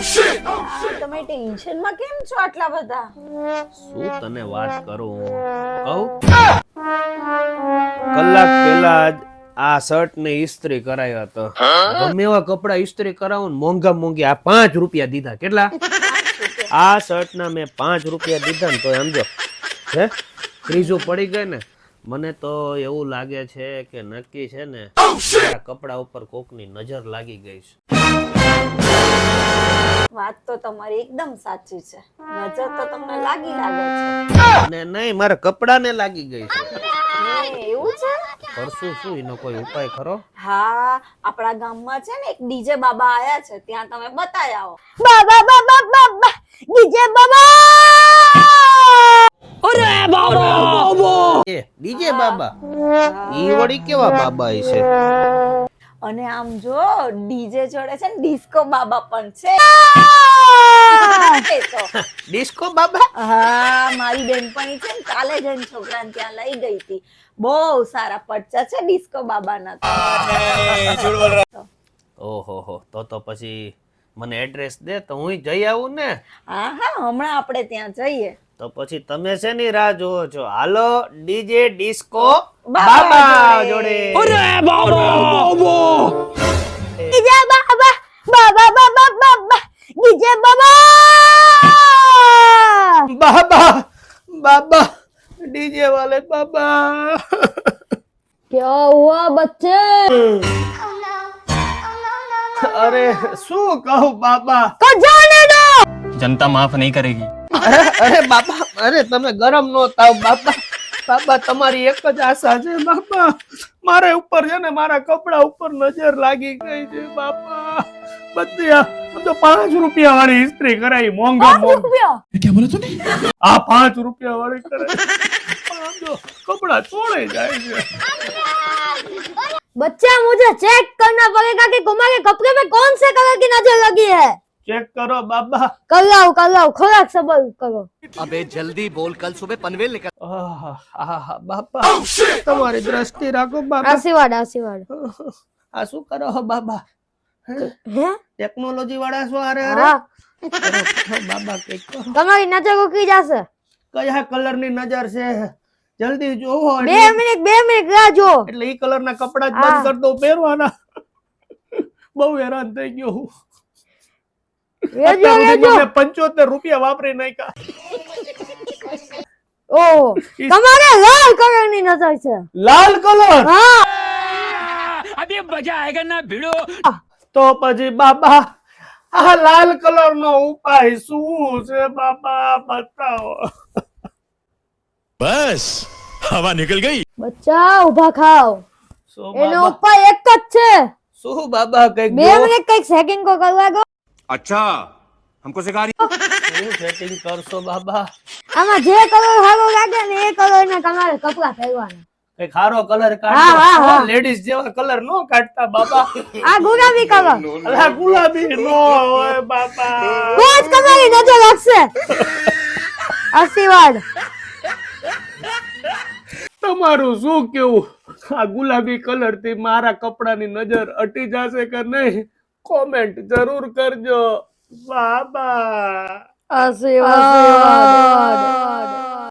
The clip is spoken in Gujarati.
તમે ટેન્શન માં કેમ છો આટલા બધા? શું તને વાત કરું કહું? કલાક પહેલા જ આ શર્ટ ને ઇસ્ત્રી કરાયો હતો. ગમે એવા કપડા ઇસ્ત્રી કરાવું ને મોંઘા મોંઘી આ 5 રૂપિયા દીધા. કેટલા? આ શર્ટ ના મેં 5 રૂપિયા દીધા ને તો સમજો હે ત્રીજું પડી ગઈ ને. મને તો એવું લાગે છે કે નક્કી છે ને આ કપડા ઉપર કોકની નજર લાગી ગઈ છે. વાત તો તમારી એકદમ સાચી છે. નજર તો તમને લાગે છે. અને નહીં મારા કપડાને લાગી ગઈ છે. એવું છે? કરશું શું એનો કોઈ ઉપાય ખરો? હા, આપણા ગામમાં છે ને એક ડીજે બાબા આયા છે, ત્યાં તમે બતાય આવો. બાબા બાબા બાબા ડીજે બાબા! અરે બાબા! એ ડીજે બાબા ઈ વળી કેવા બાબા છે? અને આમ જો ડીજે જોડે છે ને ડિસ્કો બાબા પણ છે. ડિસ્કો બાબા? હા, મારી બેનપણી છે ને કાલે જ એના છોકરાને ત્યાં લઈ ગઈ હતી. બહુ સારા પર્ચા છે ડિસ્કો બાબાના. ઓહો તો પછી મને એડ્રેસ દે તો હું જઈ આવું ને. હા હા, હમણાં આપણે ત્યાં જઈએ. તો પછી તમે છે ની રાહ જોવો છો? હાલો ડીજે ડિસ્કો બાબા જોડે. અરે બાબા! ડીજે બાબા બાબા બાબા બાબા ડીજે બાબા! બાબા બાબા ડીજે વાલે બાબા. क्या हुआ बच्चे? અરે શું કહું બાબા? को जाने दो. जनता माफ नहीं करेगी. અરે બાબા, અરે તમે ગરમ નો થાવ બાબા. બાબા તમારી એક જ આશા છે બાબા. મારે ઉપર છે ને મારા કપડા ઉપર નજર લાગી ગઈ છે બાબા. બધી આ તો 5 રૂપિયા વાળી ઇસ્ત્રી કરાઈ મોંઘા મોંઘા. क्या बोला तूने? આ 5 રૂપિયા વાળી કરાઈ કપડા ચોળાઈ જાય છે. बच्चा मुझे चेक करना पड़ेगा कि तुम्हारे कपड़े में कौन से कलर की नजर लगी है. ચેક કરો બાબા. कर लाओ खोराक सबल करो. अबे जल्दी बोल, कल सुबह पनवेल निकल. આહા બાબા તમારી દ્રષ્ટિ રાખો બાબા. आशीर्वाद आशीर्वाद. આ શું કરો હો બાબા? હે? ટેકનોલોજી વાળા છો? અરે અરે હા, બાબા કઈક કરો. તમારી નજર ઉકળી જશે. કયા કલર ની નજર છે? જલ્દી જોવો. 2 મિનિટ રાહ જો. એટલે ઈ કલર ના કપડા જ બંધ કરી દો પહેરવાના. બહુ હેરાન થઈ ગયો હું. રેજો 75 રૂપિયા વાપરી નાખ્યા. ઓહ, તમારે લાલ કલર ની નજર છે. લાલ કલર? હા. अभी मजा आएगा ना भिड़ो. તો પછી બાબા આ લાલ કલર નો ઉપાય શું છે બાબા? બતાવો. बस हवा निकल गई. બચ્ચા ઊભા ખાઓ. શું એનો બાબા? ઉપાય એક જ છે. શું બાબા કઈક 2 મિનિટ કઈક સેટિંગ કો કરવા દો. अच्छा हमको सिखा रही શું સેટિંગ કરશો બાબા? આમાં જે કલર સારો લાગે ને એ કલર ના તમારે કપડા પહેરવાના. કઈ ખારો કલર હા, હા, હા. કાઢો. લેડીઝ જેવા કલર નો કાઢતા બાબા. આ ગુલાબી કલર અલા ગુલાબી નો હોય બાબા. તો જ તમારી નજર લાગશે. આશીર્વાદ. તમારું શું કેવું? આ ગુલાબી કલર થી મારા કપડાની નજર અટી જશે કે નહીં? કોમેન્ટ જરૂર કરજો બાબા. આશીર્વાદ.